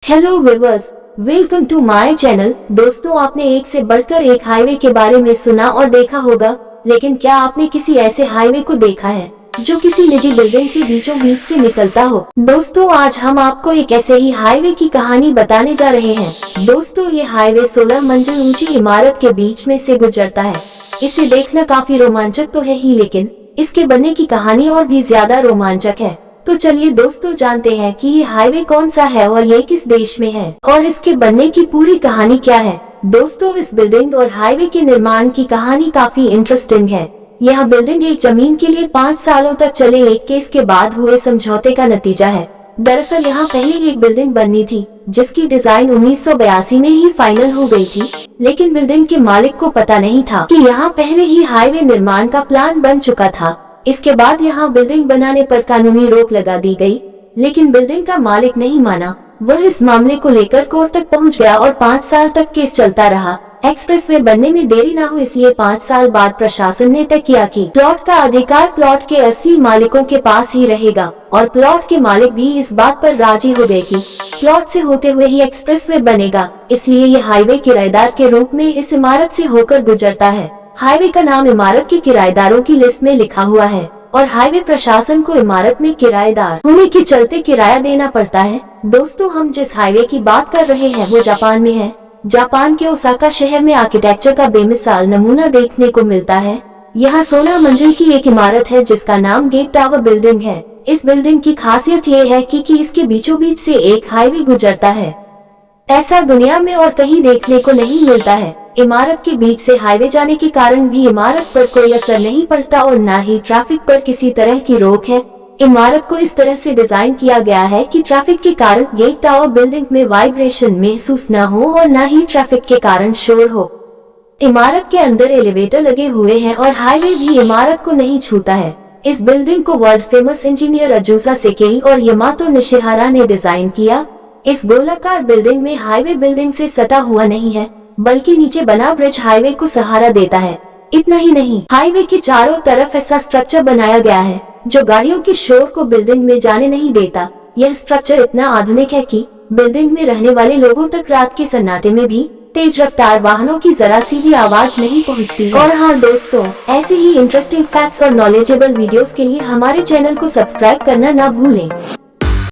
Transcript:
Hello viewers, welcome to my channel. दोस्तों, आपने एक से बढ़कर एक हाईवे के बारे में सुना और देखा होगा, लेकिन क्या आपने किसी ऐसे हाईवे को देखा है जो किसी निजी बिल्डिंग के बीचों बीच से निकलता हो? दोस्तों, आज हम आपको एक ऐसे ही हाईवे की कहानी बताने जा रहे हैं। दोस्तों, ये हाईवे 16 मंजिल ऊंची इमारत के बीच में से गुजरता है। इसे देखना काफी रोमांचक तो है ही, लेकिन इसके बनने की कहानी और भी ज्यादा रोमांचक है। तो चलिए दोस्तों, जानते हैं कि ये हाईवे कौन सा है और ये किस देश में है और इसके बनने की पूरी कहानी क्या है। दोस्तों, इस बिल्डिंग और हाईवे के निर्माण की कहानी काफी इंटरेस्टिंग है। यह बिल्डिंग एक जमीन के लिए 5 सालों तक चले एक केस के बाद हुए समझौते का नतीजा है। दरअसल यहाँ पहले एक बिल्डिंग बननी थी जिसकी डिजाइन 1982 में ही फाइनल हो गई थी, लेकिन बिल्डिंग के मालिक को पता नहीं था कि यहाँ पहले ही हाईवे निर्माण का प्लान बन चुका था। इसके बाद यहाँ बिल्डिंग बनाने पर कानूनी रोक लगा दी गई, लेकिन बिल्डिंग का मालिक नहीं माना। वह इस मामले को लेकर कोर्ट तक पहुँच गया और 5 साल तक केस चलता रहा। एक्सप्रेसवे बनने में देरी ना हो, इसलिए 5 साल बाद प्रशासन ने तय किया कि प्लॉट का अधिकार प्लॉट के असली मालिकों के पास ही रहेगा, और प्लॉट के मालिक भी इस बात पर राजी हो गए कि प्लॉट से होते हुए ही एक्सप्रेसवे बनेगा। इसलिए ये हाईवे किराएदार के रूप में इस इमारत से होकर गुजरता है। हाईवे का नाम इमारत के किराएदारों की लिस्ट में लिखा हुआ है और हाईवे प्रशासन को इमारत में किराएदार होने के चलते किराया देना पड़ता है। दोस्तों, हम जिस हाईवे की बात कर रहे हैं वो जापान में है। जापान के ओसाका शहर में आर्किटेक्चर का बेमिसाल नमूना देखने को मिलता है। यहाँ 16 मंजिल की एक इमारत है जिसका नाम गेट टावर बिल्डिंग है। इस बिल्डिंग की खासियत ये है कि इसके बीचों बीच से एक हाईवे गुजरता है। ऐसा दुनिया में और कहीं देखने को नहीं मिलता है। इमारत के बीच से हाईवे जाने के कारण भी इमारत पर कोई असर नहीं पड़ता और न ही ट्रैफिक पर किसी तरह की रोक है। इमारत को इस तरह से डिजाइन किया गया है कि ट्रैफिक के कारण गेट टावर बिल्डिंग में वाइब्रेशन महसूस न हो और न ही ट्रैफिक के कारण शोर हो। इमारत के अंदर एलिवेटर लगे हुए हैं और हाईवे भी इमारत को नहीं छूता है। इस बिल्डिंग को वर्ल्ड फेमस इंजीनियर अजुसा सेकेई और यमातो निशिहारा ने डिजाइन किया। इस गोलाकार बिल्डिंग में हाईवे बिल्डिंग से सटा हुआ नहीं है, बल्कि नीचे बना ब्रिज हाईवे को सहारा देता है। इतना ही नहीं, हाईवे के चारों तरफ ऐसा स्ट्रक्चर बनाया गया है जो गाड़ियों के शोर को बिल्डिंग में जाने नहीं देता। यह स्ट्रक्चर इतना आधुनिक है कि बिल्डिंग में रहने वाले लोगों तक रात के सन्नाटे में भी तेज रफ्तार वाहनों की जरा सी भी आवाज नहीं पहुंचती है। और हाँ दोस्तों, ऐसे ही इंटरेस्टिंग फैक्ट्स और नॉलेजेबल वीडियोस के लिए हमारे चैनल को सब्सक्राइब करना ना भूलें।